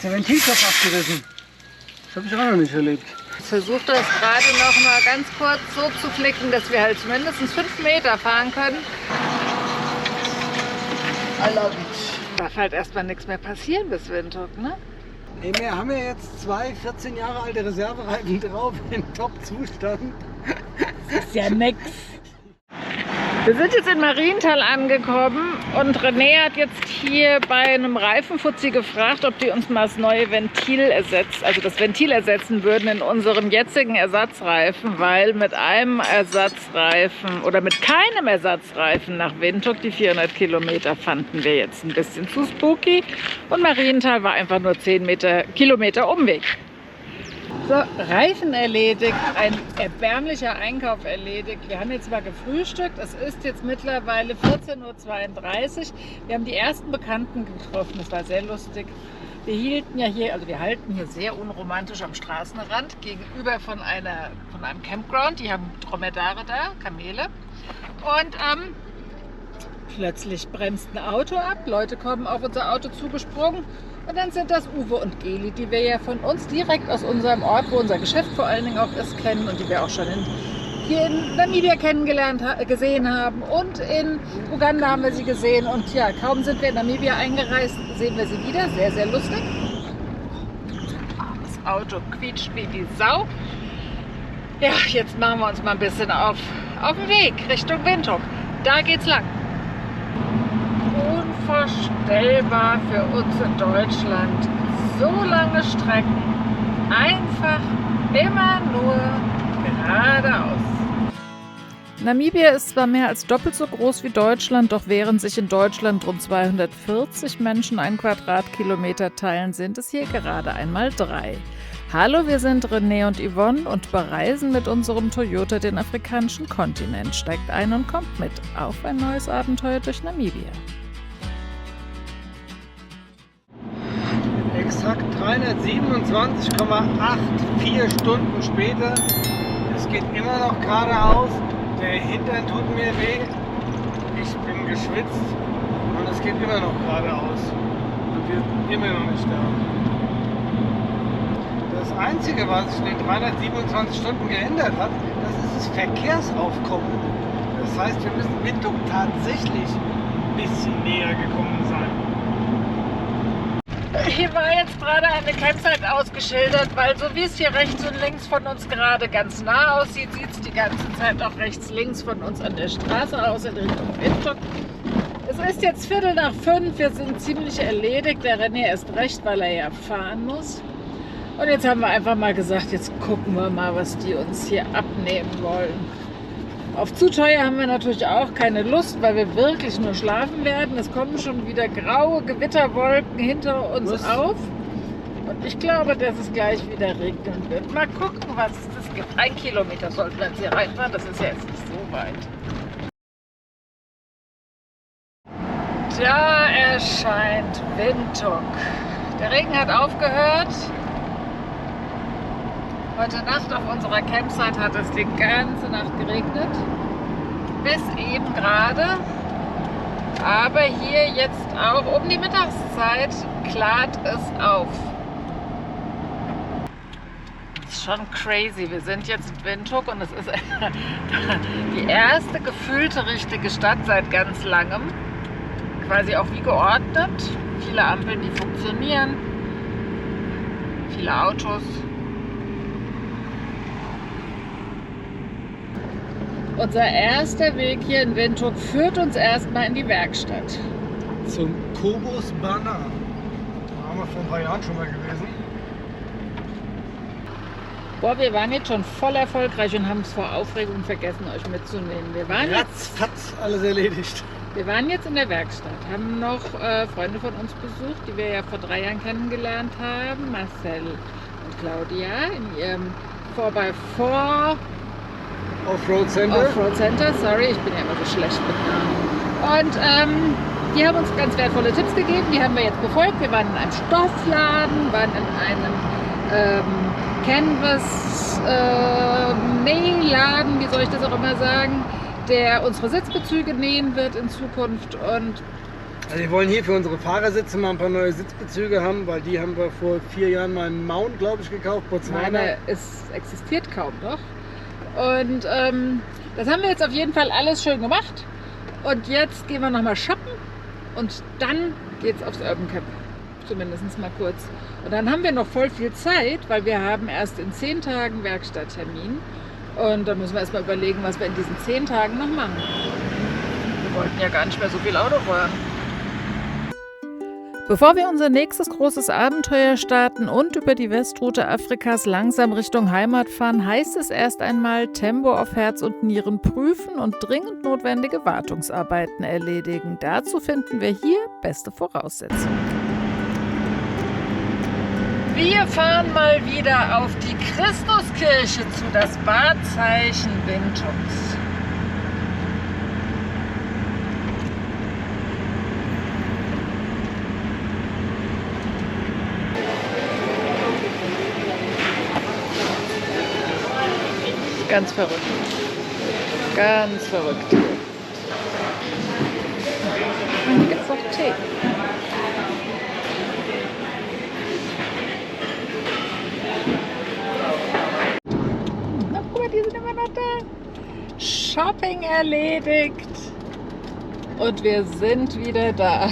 der Ventiltopf abgerissen. Das habe ich auch noch nicht erlebt. Ich versuche das gerade noch mal ganz kurz so zu flicken, dass wir halt mindestens 5 Meter fahren können. I love it. Darf halt erstmal nichts mehr passieren bis Windhoek, ne? Nee, wir haben ja jetzt 2 14 Jahre alte Reservereifen drauf in Top-Zustand. Das ist ja nix. Wir sind jetzt in Marienthal angekommen und René hat jetzt hier bei einem Reifenfuzzi gefragt, ob die uns mal das neue Ventil das Ventil ersetzen würden in unserem jetzigen Ersatzreifen, weil mit einem Ersatzreifen oder mit keinem Ersatzreifen nach Windhoek die 400 Kilometer fanden wir jetzt ein bisschen zu spooky und Marienthal war einfach nur 10 Kilometer Umweg. So, Reifen erledigt, ein erbärmlicher Einkauf erledigt. Wir haben jetzt mal gefrühstückt. Es ist jetzt mittlerweile 14:32 Uhr. Wir haben die ersten Bekannten getroffen. Das war sehr lustig. Wir hielten ja hier, also wir halten hier sehr unromantisch am Straßenrand gegenüber von einem Campground. Die haben Dromedare da, Kamele. Und plötzlich bremst ein Auto ab. Leute kommen auf unser Auto zugesprungen. Und dann sind das Uwe und Geli, die wir ja von uns direkt aus unserem Ort, wo unser Geschäft vor allen Dingen auch ist, kennen und die wir auch schon hier in Namibia gesehen haben. Und in Uganda haben wir sie gesehen. Und ja, kaum sind wir in Namibia eingereist, sehen wir sie wieder. Sehr, sehr lustig. Das Auto quietscht wie die Sau. Ja, jetzt machen wir uns mal ein bisschen auf den Weg Richtung Windhoek. Da geht's lang. Unvorstellbar für uns in Deutschland. So lange Strecken, einfach immer nur geradeaus. Namibia ist zwar mehr als doppelt so groß wie Deutschland, doch während sich in Deutschland rund 240 Menschen einen Quadratkilometer teilen, sind es hier gerade einmal 3. Hallo, wir sind René und Yvonne und bereisen mit unserem Toyota den afrikanischen Kontinent. Steigt ein und kommt mit auf ein neues Abenteuer durch Namibia. Exakt 327,84 Stunden später. Es geht immer noch geradeaus. Der Hintern tut mir weh. Ich bin geschwitzt und es geht immer noch geradeaus. Und wir sind immer noch nicht da. Das Einzige, was sich in den 327 Stunden geändert hat, das ist das Verkehrsaufkommen. Das heißt, wir müssen Windhoek tatsächlich ein bisschen näher gekommen sein. Hier war jetzt gerade eine Campsite ausgeschildert, weil so wie es hier rechts und links von uns gerade ganz nah aussieht, sieht es die ganze Zeit auch rechts, links von uns an der Straße aus in Richtung Windhoek. Es ist jetzt 4:45, wir sind ziemlich erledigt. Der René ist recht, weil er ja fahren muss. Und jetzt haben wir einfach mal gesagt, jetzt gucken wir mal, was die uns hier abnehmen wollen. Auf zu teuer haben wir natürlich auch keine Lust, weil wir wirklich nur schlafen werden. Es kommen schon wieder graue Gewitterwolken hinter uns auf. Und ich glaube, dass es gleich wieder regnen wird. Mal gucken, was es gibt. 1 Kilometer sollten wir jetzt hier reinfahren. Das ist ja jetzt nicht so weit. Da erscheint Windhoek. Der Regen hat aufgehört. Heute Nacht auf unserer Campsite hat es die ganze Nacht geregnet, bis eben gerade. Aber hier jetzt auch um die Mittagszeit klart es auf. Das ist schon crazy. Wir sind jetzt in Windhoek und es ist die erste gefühlte richtige Stadt seit ganz langem. Quasi auch wie geordnet. Viele Ampeln, die funktionieren. Viele Autos. Unser erster Weg hier in Windhoek führt uns erstmal in die Werkstatt. Zum Kobus Banner. Da waren wir vor ein paar Jahren schon mal gewesen. Boah, wir waren jetzt schon voll erfolgreich und haben es vor Aufregung vergessen, euch mitzunehmen. Wir waren alles erledigt. Wir waren jetzt in der Werkstatt, haben noch Freunde von uns besucht, die wir ja vor 3 Jahren kennengelernt haben. Marcel und Claudia in ihrem 4x4 Offroad Center. Offroad Center, sorry, ich bin ja immer so schlecht mit Namen. Und die haben uns ganz wertvolle Tipps gegeben, die haben wir jetzt befolgt. Wir waren in einem Stoffladen, waren in einem Canvas-Nähladen, wie soll ich das auch immer sagen, der unsere Sitzbezüge nähen wird in Zukunft. Und Also wir wollen hier für unsere Fahrersitze mal ein paar neue Sitzbezüge haben, weil die haben wir vor 4 Jahren mal in Mount, glaube ich, gekauft. Botswana. Es existiert kaum noch. Und das haben wir jetzt auf jeden Fall alles schön gemacht. Und jetzt gehen wir nochmal shoppen und dann geht's aufs Urban Camp. Zumindest mal kurz. Und dann haben wir noch voll viel Zeit, weil wir haben erst in 10 Tagen Werkstatttermin. Und dann müssen wir erstmal überlegen, was wir in diesen 10 Tagen noch machen. Wir wollten ja gar nicht mehr so viel Auto fahren. Bevor wir unser nächstes großes Abenteuer starten und über die Westroute Afrikas langsam Richtung Heimat fahren, heißt es erst einmal Tempo auf Herz und Nieren prüfen und dringend notwendige Wartungsarbeiten erledigen. Dazu finden wir hier beste Voraussetzungen. Wir fahren mal wieder auf die Christuskirche zu, das Wahrzeichen Windhoeks. Ganz verrückt. Ganz verrückt. Und hier gibt es auch Tee. Na, guck mal, die sind immer noch da. Shopping erledigt. Und wir sind wieder da.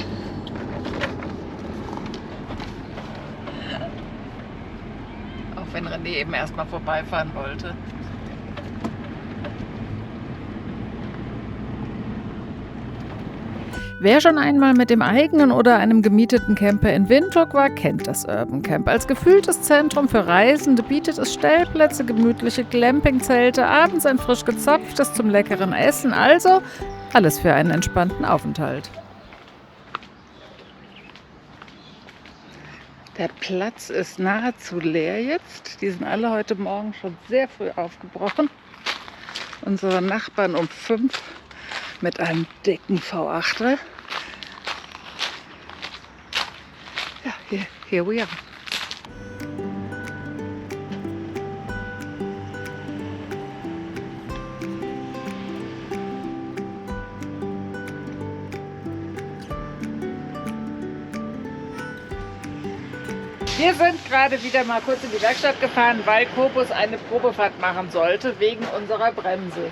Auch wenn René eben erstmal vorbeifahren wollte. Wer schon einmal mit dem eigenen oder einem gemieteten Camper in Windhoek war, kennt das Urban Camp. Als gefühltes Zentrum für Reisende bietet es Stellplätze, gemütliche Glampingzelte, abends ein frisch gezapftes zum leckeren Essen, also alles für einen entspannten Aufenthalt. Der Platz ist nahezu leer jetzt. Die sind alle heute Morgen schon sehr früh aufgebrochen. Unsere Nachbarn um 5 mit einem dicken V8er. Ja, here we are. Wir sind gerade wieder mal kurz in die Werkstatt gefahren, weil Kobus eine Probefahrt machen sollte wegen unserer Bremse.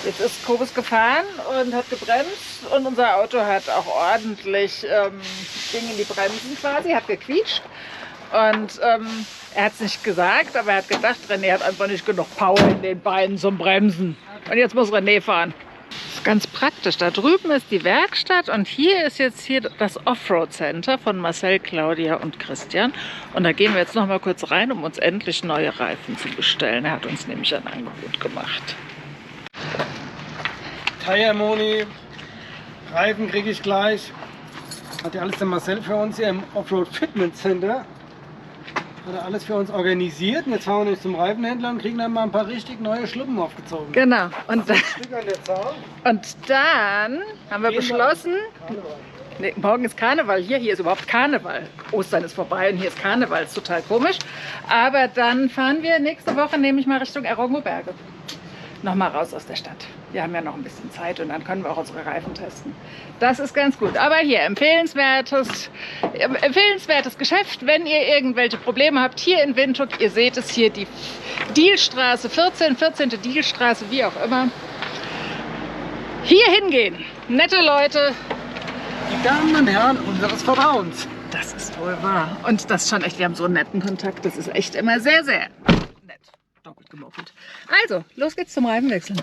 Jetzt ist Kobus gefahren und hat gebremst und unser Auto hat auch ordentlich Ding in die Bremsen quasi, hat gequietscht. Und er hat es nicht gesagt, aber er hat gedacht, René hat einfach nicht genug Power in den Beinen zum Bremsen. Und jetzt muss René fahren. Das ist ganz praktisch. Da drüben ist die Werkstatt und hier ist jetzt das Offroad Center von Marcel, Claudia und Christian. Und da gehen wir jetzt noch mal kurz rein, um uns endlich neue Reifen zu bestellen. Er hat uns nämlich ein Angebot gemacht. Tire Moni, Reifen kriege ich gleich. Hat ja alles der Marcel für uns hier im Offroad Fitness Center. Hat er alles für uns organisiert. Und jetzt fahren wir nämlich zum Reifenhändler und kriegen dann mal ein paar richtig neue Schluppen aufgezogen. Genau. Und dann haben wir Gehen beschlossen, Karneval. nee, morgen ist Karneval, hier ist überhaupt Karneval. Ostern ist vorbei und hier ist Karneval, ist total komisch. Aber dann fahren wir nächste Woche nämlich mal Richtung Erongo-Berge. Nochmal raus aus der Stadt. Wir haben ja noch ein bisschen Zeit und dann können wir auch unsere Reifen testen. Das ist ganz gut. Aber hier, empfehlenswertes Geschäft, wenn ihr irgendwelche Probleme habt. Hier in Windhoek, ihr seht es hier, die Dielstraße 14. Dielstraße, wie auch immer. Hier hingehen. Nette Leute. Die Damen und Herren unseres Vertrauens. Das ist wohl wahr. Und das schon echt, wir haben so einen netten Kontakt. Das ist echt immer sehr, sehr nett. Doppelt gemoppelt. Also, los geht's zum Reifenwechseln.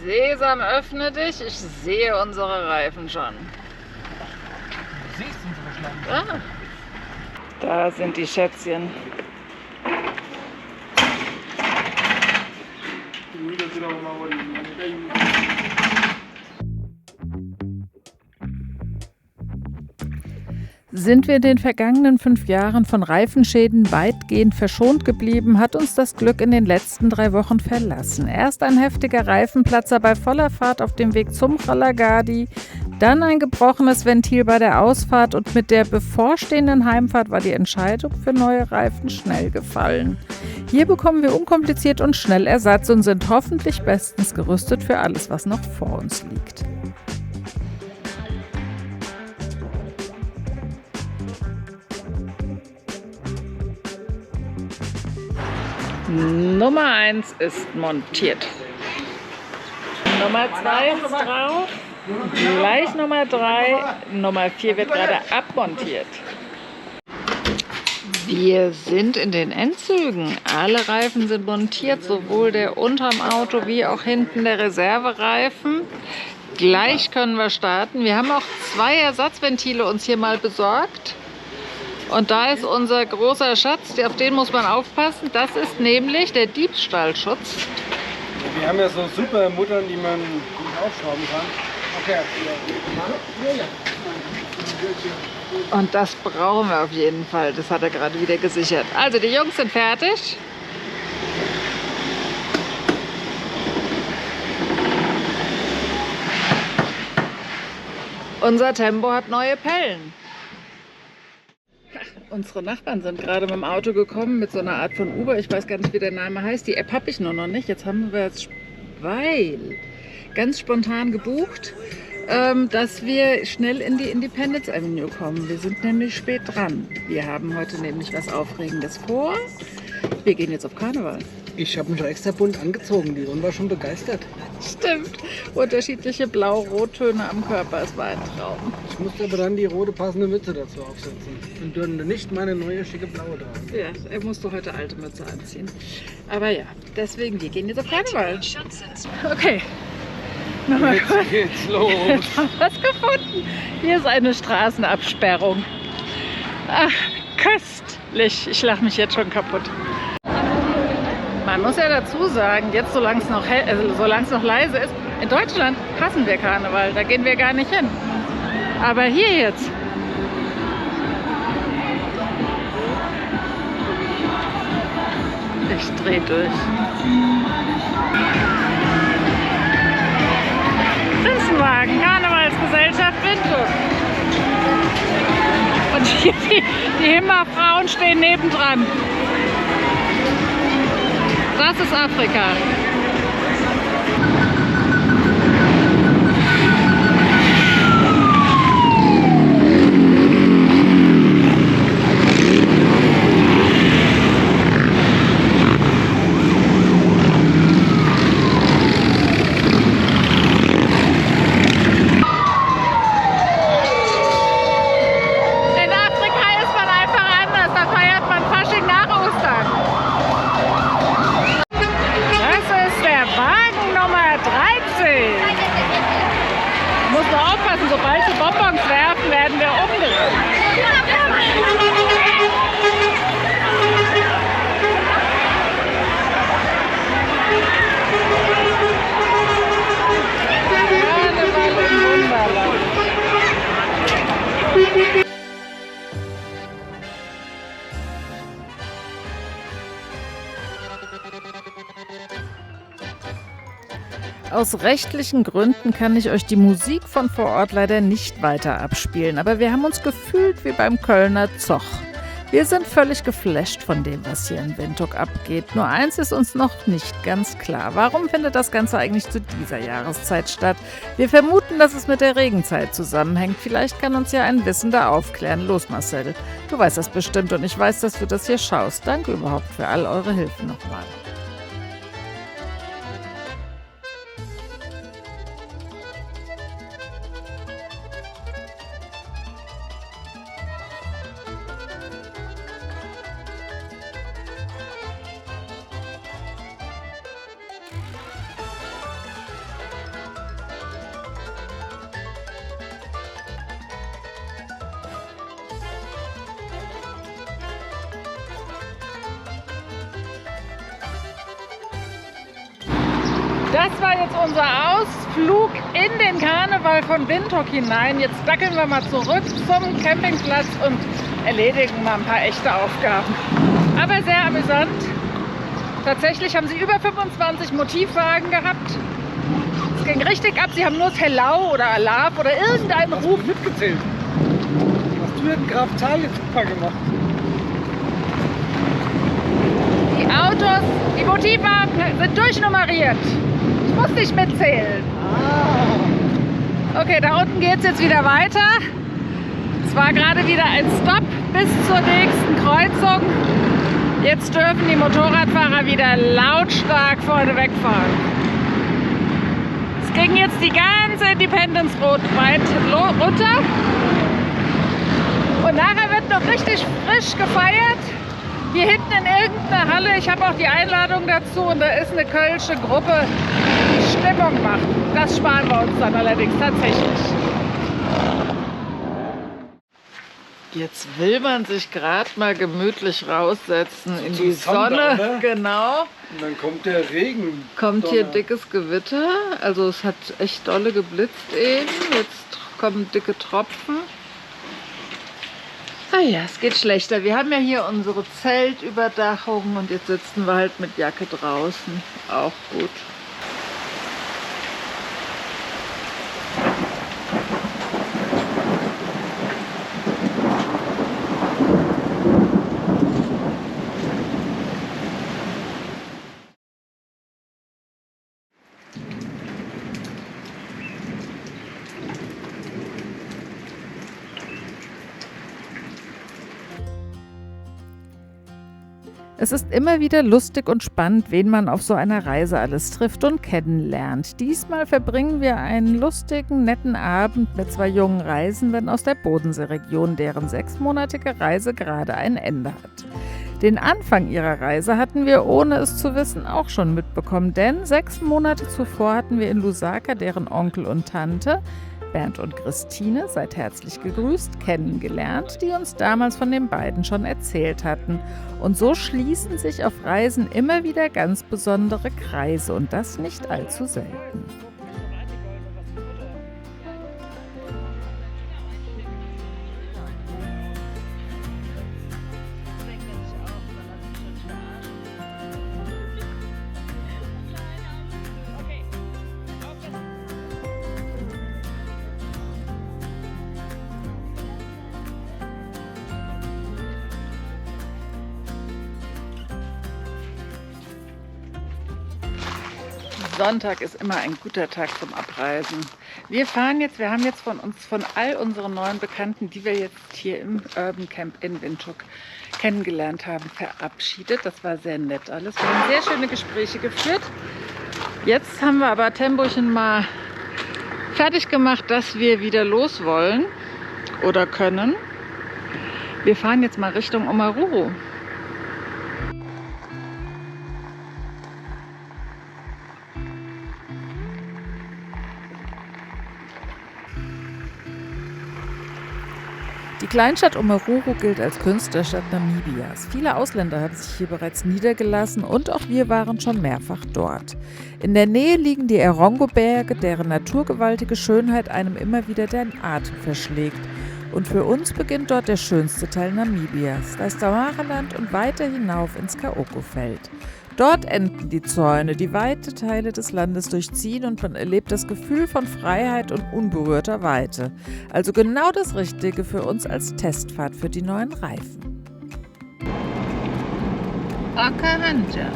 Sesam, öffne dich. Ich sehe unsere Reifen schon. Du siehst unsere Schlangen. Da sind die Schätzchen. Sind wir in den vergangenen 5 Jahren von Reifenschäden weitgehend verschont geblieben, hat uns das Glück in den letzten 3 Wochen verlassen. Erst ein heftiger Reifenplatzer bei voller Fahrt auf dem Weg zum Ralagadi, dann ein gebrochenes Ventil bei der Ausfahrt und mit der bevorstehenden Heimfahrt war die Entscheidung für neue Reifen schnell gefallen. Hier bekommen wir unkompliziert und schnell Ersatz und sind hoffentlich bestens gerüstet für alles, was noch vor uns liegt. Nummer 1 ist montiert. Nummer 2 ist drauf. Gleich Nummer 3. Nummer 4 wird gerade abmontiert. Wir sind in den Endzügen. Alle Reifen sind montiert, sowohl der unterm Auto wie auch hinten der Reservereifen. Gleich können wir starten. Wir haben auch 2 Ersatzventile uns hier mal besorgt. Und da ist unser großer Schatz, auf den muss man aufpassen. Das ist nämlich der Diebstahlschutz. Wir haben ja so super Muttern, die man gut aufschrauben kann. Okay. Und das brauchen wir auf jeden Fall. Das hat er gerade wieder gesichert. Also die Jungs sind fertig. Unser Tempo hat neue Pellen. Unsere Nachbarn sind gerade mit dem Auto gekommen mit so einer Art von Uber. Ich weiß gar nicht, wie der Name heißt. Die App habe ich nur noch nicht. Jetzt haben wir es ganz spontan gebucht, dass wir schnell in die Independence Avenue kommen. Wir sind nämlich spät dran. Wir haben heute nämlich was Aufregendes vor. Wir gehen jetzt auf Karneval. Ich habe mich extra bunt angezogen. Die Ron war schon begeistert. Stimmt. Unterschiedliche Blau-Rottöne am Körper. Es war ein Traum. Ich musste aber dann die rote passende Mütze dazu aufsetzen. Und dann nicht meine neue schicke blaue tragen. Ja, er musste heute alte Mütze anziehen. Aber ja, deswegen, wir gehen jetzt auf Karneval. Okay. Nochmal kurz. Jetzt geht's los. Jetzt haben wir es gefunden. Hier ist eine Straßenabsperrung. Ach, köstlich. Ich lache mich jetzt schon kaputt. Man muss ja dazu sagen, jetzt solange es noch leise ist, in Deutschland hassen wir Karneval, da gehen wir gar nicht hin. Aber hier jetzt. Ich drehe durch. Prinzenwagen, Karnevalsgesellschaft Windhoek. Und hier die Himmerfrauen stehen nebendran. Das ist Afrika. In Afrika ist man einfach anders. Da feiert man Fasching nach Ostern. Wagen Nummer 13. Muss nur aufpassen, sobald sie Bonbons werfen, werden wir umgerannt. Karneval im Wunderland. Aus rechtlichen Gründen kann ich euch die Musik von vor Ort leider nicht weiter abspielen, aber wir haben uns gefühlt wie beim Kölner Zoch. Wir sind völlig geflasht von dem, was hier in Windhoek abgeht. Nur eins ist uns noch nicht ganz klar. Warum findet das Ganze eigentlich zu dieser Jahreszeit statt? Wir vermuten, dass es mit der Regenzeit zusammenhängt. Vielleicht kann uns ja ein Wissender aufklären. Los, Marcel. Du weißt das bestimmt und ich weiß, dass du das hier schaust. Danke überhaupt für all eure Hilfe nochmal. Das war jetzt unser Ausflug in den Karneval von Windhoek hinein. Jetzt dackeln wir mal zurück zum Campingplatz und erledigen mal ein paar echte Aufgaben. Aber sehr amüsant. Tatsächlich haben sie über 25 Motivwagen gehabt. Es ging richtig ab. Sie haben nur das Hello oder Alaf oder irgendeinen Ruf mitgezählt. Hast du in Graf Zahl jetzt super gemacht? Die Die Autos, die Motivwagen sind durchnummeriert. Ich muss nicht mitzählen. Okay, da unten geht es jetzt wieder weiter. Es war gerade wieder ein Stopp bis zur nächsten Kreuzung. Jetzt dürfen die Motorradfahrer wieder lautstark vorne wegfahren. Es ging jetzt die ganze Independence Road weit runter. Und nachher wird noch richtig frisch gefeiert. Hier hinten in irgendeiner Halle. Ich habe auch die Einladung dazu. Und da ist eine kölsche Gruppe, die Stimmung macht. Das sparen wir uns dann allerdings tatsächlich. Jetzt will man sich gerade mal gemütlich raussetzen in die Sonne. Ne? Genau. Und dann kommt der Regen. Kommt hier dickes Gewitter. Also es hat echt dolle geblitzt eben. Jetzt kommen dicke Tropfen. Ah ja, es geht schlechter. Wir haben ja hier unsere Zeltüberdachung und jetzt sitzen wir halt mit Jacke draußen. Auch gut. Es ist immer wieder lustig und spannend, wen man auf so einer Reise alles trifft und kennenlernt. Diesmal verbringen wir einen lustigen, netten Abend mit 2 jungen Reisenden aus der Bodenseeregion, deren 6-monatige Reise gerade ein Ende hat. Den Anfang ihrer Reise hatten wir, ohne es zu wissen, auch schon mitbekommen, denn 6 Monate zuvor hatten wir in Lusaka deren Onkel und Tante, Bernd und Christine, seid herzlich gegrüßt, kennengelernt, die uns damals von den beiden schon erzählt hatten. Und so schließen sich auf Reisen immer wieder ganz besondere Kreise und das nicht allzu selten. Sonntag ist immer ein guter Tag zum Abreisen. Wir haben jetzt von all unseren neuen Bekannten, die wir jetzt hier im Urban Camp in Windhoek kennengelernt haben, verabschiedet. Das war sehr nett alles. Wir haben sehr schöne Gespräche geführt. Jetzt haben wir aber Tempochen mal fertig gemacht, dass wir wieder los wollen oder können. Wir fahren jetzt mal Richtung Omaruru. Die Kleinstadt Omaruru gilt als Künstlerstadt Namibias. Viele Ausländer haben sich hier bereits niedergelassen und auch wir waren schon mehrfach dort. In der Nähe liegen die Erongo-Berge, deren naturgewaltige Schönheit einem immer wieder den Atem verschlägt. Und für uns beginnt dort der schönste Teil Namibias, das Damaraland und weiter hinauf ins Kaoko-Feld. Dort enden die Zäune, die weite Teile des Landes durchziehen und man erlebt das Gefühl von Freiheit und unberührter Weite. Also genau das Richtige für uns als Testfahrt für die neuen Reifen. Okahanja.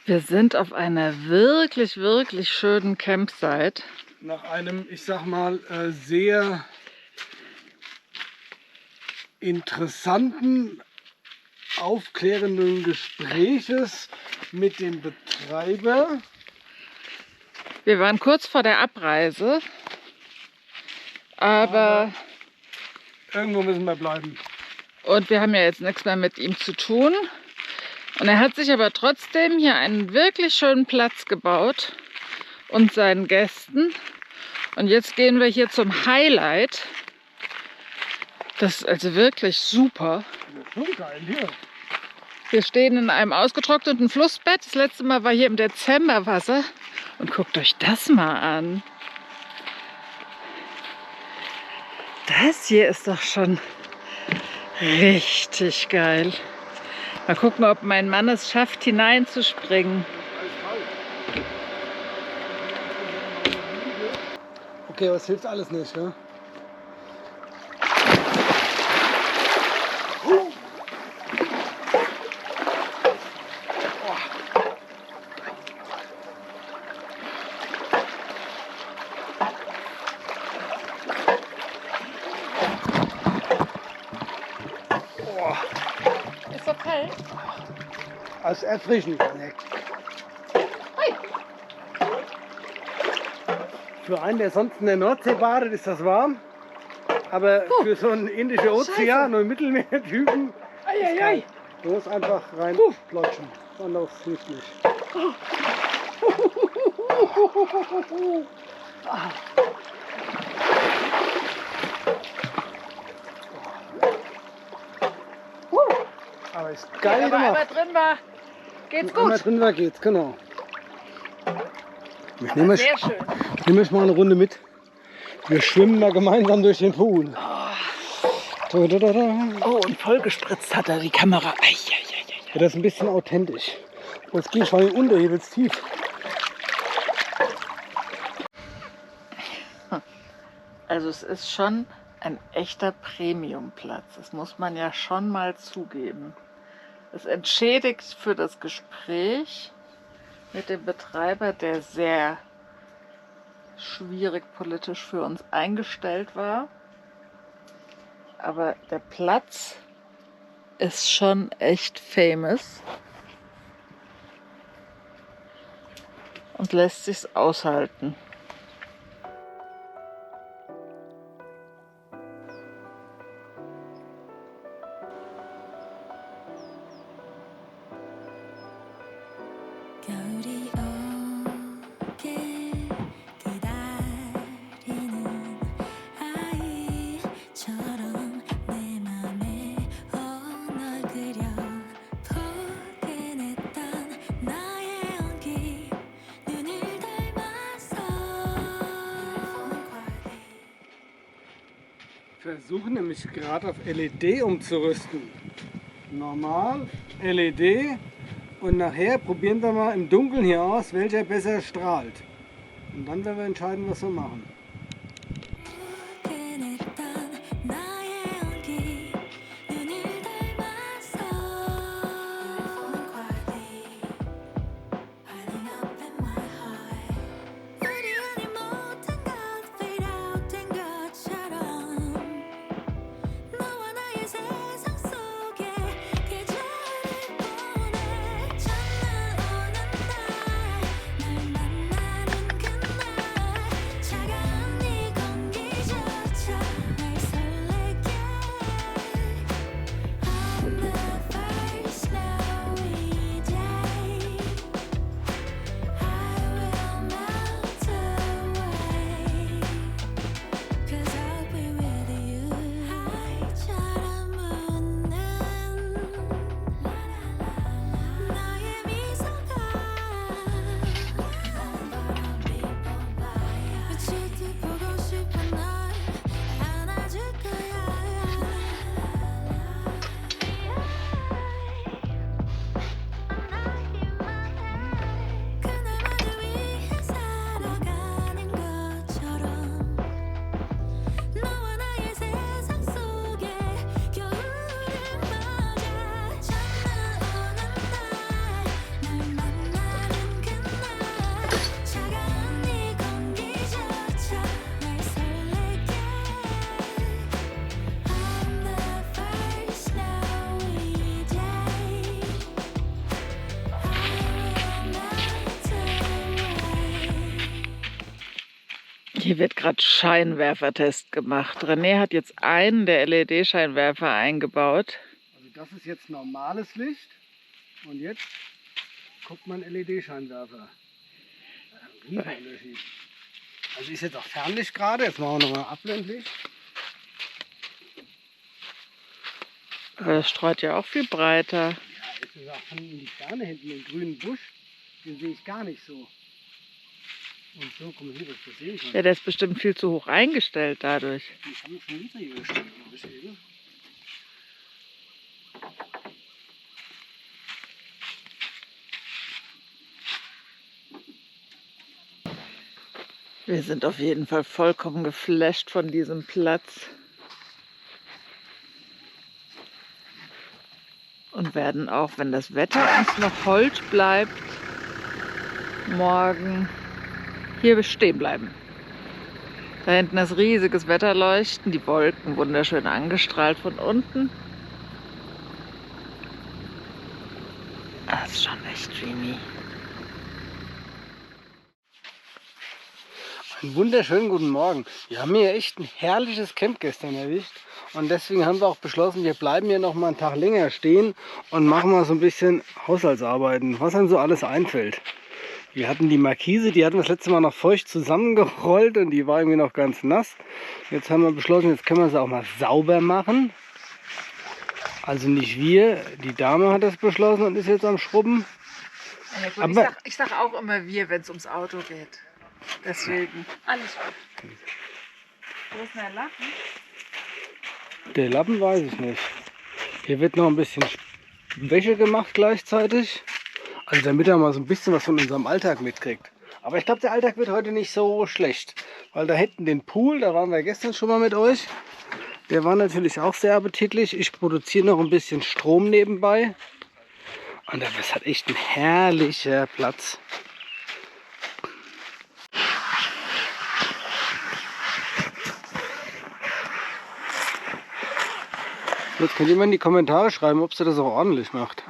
Wir sind auf einer wirklich, wirklich schönen Campsite. Nach einem, ich sag mal, sehr interessanten, aufklärenden Gespräches mit dem Betreiber. Wir waren kurz vor der Abreise, aber irgendwo müssen wir bleiben. Und wir haben ja jetzt nichts mehr mit ihm zu tun. Und er hat sich aber trotzdem hier einen wirklich schönen Platz gebaut und seinen Gästen. Und jetzt gehen wir hier zum Highlight. Das ist also wirklich super. Das ist geil hier. Wir stehen in einem ausgetrockneten Flussbett. Das letzte Mal war hier im Dezember Wasser. Und guckt euch das mal an. Das hier ist doch schon Richtig geil. Mal gucken, ob mein Mann es schafft, hineinzuspringen. Okay, was hilft alles nicht, ja? Ist so kalt. Als erfrischend. Für einen, der sonst in der Nordsee badet, ist das warm. Aber für so einen indischen Ozean- und Mittelmeertypen ist kalt. Du musst einfach rein plotschen. Anderes hilft nicht. Aber ist geil Aber gemacht. einmal drin war, geht's Wenn man gut. drin war, geht's, genau. Ich nehme euch, Sehr schön. ich nehme euch mal eine Runde mit. Wir schwimmen mal gemeinsam durch den Pool. Oh, und voll gespritzt hat er die Kamera. Ja, das ist ein bisschen authentisch. Und es geht schon unter, hier wird's tief. Also es ist schon ein echter Premiumplatz. Das muss man ja schon mal zugeben. Es entschädigt für das Gespräch mit dem Betreiber, der sehr schwierig politisch für uns eingestellt war. Aber der Platz ist schon echt famous und lässt sich's aushalten. 겨울이 오게 기다리는 아이처럼 내 맘에 널 그려 포근했던 나의 온기 눈을 닮아서 Versuchen nämlich gerade auf LED umzurüsten. Normal, LED und nachher probieren wir mal im Dunkeln hier aus, welcher besser strahlt. Und dann werden wir entscheiden, was wir machen. 포근했던 나의 온기 눈을 닮아서 Piling up in my heart 우리 아닌 모든 것 fade out 된 것처럼 너와 나의 세상 속에 계절을 보내 첫날 오는 날 만나는 그날 차가운 네 공기조차 날 설레게 On the first snowy day I will melt away Cause I'll be with you 하이처럼 웃는 나의 미소가 미칠 듯 보고 싶은 널 안아줄 거야 그날만을 위해 살아가는 것처럼 너와 나의 세상 속에 겨울을 맞아 첫날 오는 날 만나는 그날 차가운 네 공기조차 날 설레게 On the first snowy day I will melt away Hier wird gerade Scheinwerfertest gemacht. René hat jetzt einen der LED-Scheinwerfer eingebaut. Also das ist jetzt normales Licht und jetzt guckt man LED-Scheinwerfer. Riesenunterschied. Also ist jetzt auch Fernlicht gerade, jetzt machen wir nochmal Abblendlicht. Aber das streut ja auch viel breiter. Ja, jetzt ist auch von in die Ferne hinten den grünen Busch, den sehe ich gar nicht so. Und so, guck mal hier, was ich das sehen kann. Ja, der ist bestimmt viel zu hoch eingestellt dadurch. Ich habe schon niedriger gestellt, glaube ich eben. Wir sind auf jeden Fall vollkommen geflasht von diesem Platz und werden auch, wenn das Wetter uns noch hold bleibt, morgen hier stehen bleiben. Da hinten ist riesiges Wetterleuchten, die Wolken wunderschön angestrahlt von unten. Das ist schon echt dreamy. Einen wunderschönen guten Morgen. Wir haben hier echt ein herrliches Camp gestern erwischt. Und deswegen haben wir auch beschlossen, wir bleiben hier noch mal einen Tag länger stehen und machen mal so ein bisschen Haushaltsarbeiten, was einem so alles einfällt. Wir hatten die Markise, die hatten wir das letzte Mal noch feucht zusammengerollt und die war irgendwie noch ganz nass. Jetzt haben wir beschlossen, jetzt können wir sie auch mal sauber machen. Also nicht wir, die Dame hat das beschlossen und ist jetzt am Schrubben. Ja, gut, Aber ich sag auch immer wir, wenn es ums Auto geht. Deswegen. Alles gut. Wo ist denn der Lappen? der Lappen weiß ich nicht. Hier wird noch ein bisschen Wäsche gemacht gleichzeitig. Also damit er mal so ein bisschen was von unserem Alltag mitkriegt. Aber ich glaube, der Alltag wird heute nicht so schlecht. Weil da hinten den Pool, da waren wir gestern schon mal mit euch. Der war natürlich auch sehr appetitlich. Ich produziere noch ein bisschen Strom nebenbei. Und das hat echt ein herrlicher Platz. Jetzt könnt ihr mal in die Kommentare schreiben, ob sie das auch ordentlich macht.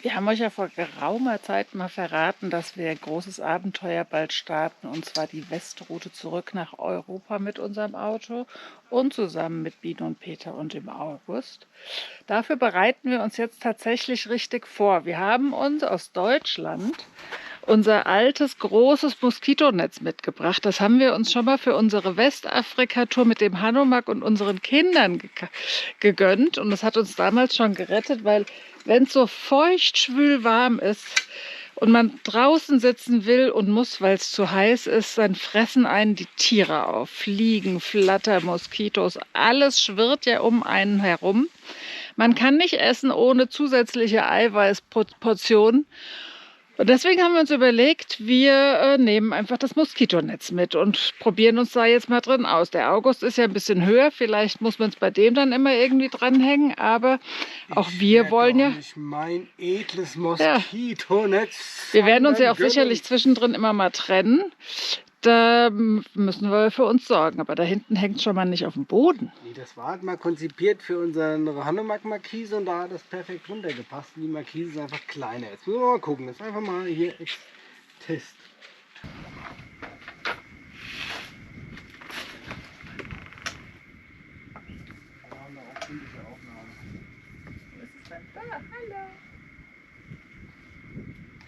Wir haben euch ja vor geraumer Zeit mal verraten, dass wir ein großes Abenteuer bald starten, und zwar die Westroute zurück nach Europa mit unserem Auto und zusammen mit Biene und Peter und im August. Dafür bereiten wir uns jetzt tatsächlich richtig vor. Wir haben uns aus Deutschland unser altes, großes Moskitonetz mitgebracht. Das haben wir uns schon mal für unsere Westafrika-Tour mit dem Hanomag und unseren Kindern gegönnt. Und das hat uns damals schon gerettet, weil wenn es so feucht, schwül warm ist und man draußen sitzen will und muss, weil es zu heiß ist, dann fressen einen die Tiere auf. Fliegen, Flatter, Moskitos, alles schwirrt ja um einen herum. Man kann nicht essen ohne zusätzliche Eiweißportionen. Und deswegen haben wir uns überlegt, wir nehmen einfach das Moskitonetz mit und probieren uns da jetzt mal drin aus. Der August ist ja ein bisschen höher, vielleicht muss man es bei dem dann immer irgendwie dranhängen, aber auch wir wollen ja... Nicht mein edles Moskitonetz. Wir werden uns ja auch sicherlich zwischendrin immer mal trennen. Da müssen wir für uns sorgen, aber da hinten hängt schon mal nicht auf dem Boden. Nee, das war halt mal konzipiert für unsere Hanomag-Markise und da hat das perfekt runtergepasst. Und die Markise ist einfach kleiner. Jetzt müssen wir mal gucken. Das ist einfach mal hier Test.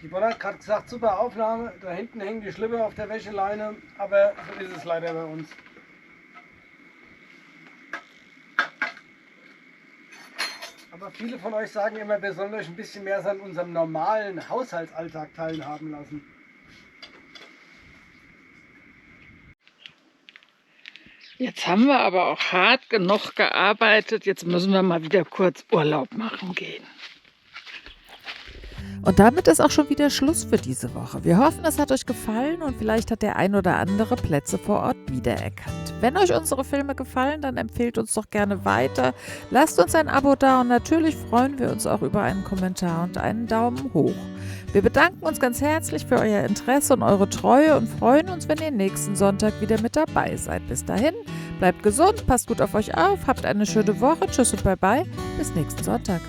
Die Bonne hat gerade gesagt, super Aufnahme. Da hinten hängen die Schlipper auf der Wäscheleine, aber so ist es leider bei uns. Aber viele von euch sagen immer, wir sollen euch ein bisschen mehr an unserem normalen Haushaltsalltag teilhaben lassen. Jetzt haben wir aber auch hart genug gearbeitet. Jetzt müssen wir mal wieder kurz Urlaub machen gehen. Und damit ist auch schon wieder Schluss für diese Woche. Wir hoffen, es hat euch gefallen und vielleicht hat der ein oder andere Plätze vor Ort wiedererkannt. Wenn euch unsere Filme gefallen, dann empfehlt uns doch gerne weiter. Lasst uns ein Abo da und natürlich freuen wir uns auch über einen Kommentar und einen Daumen hoch. Wir bedanken uns ganz herzlich für euer Interesse und eure Treue und freuen uns, wenn ihr nächsten Sonntag wieder mit dabei seid. Bis dahin, bleibt gesund, passt gut auf euch auf, habt eine schöne Woche. Tschüss und bye bye. Bis nächsten Sonntag.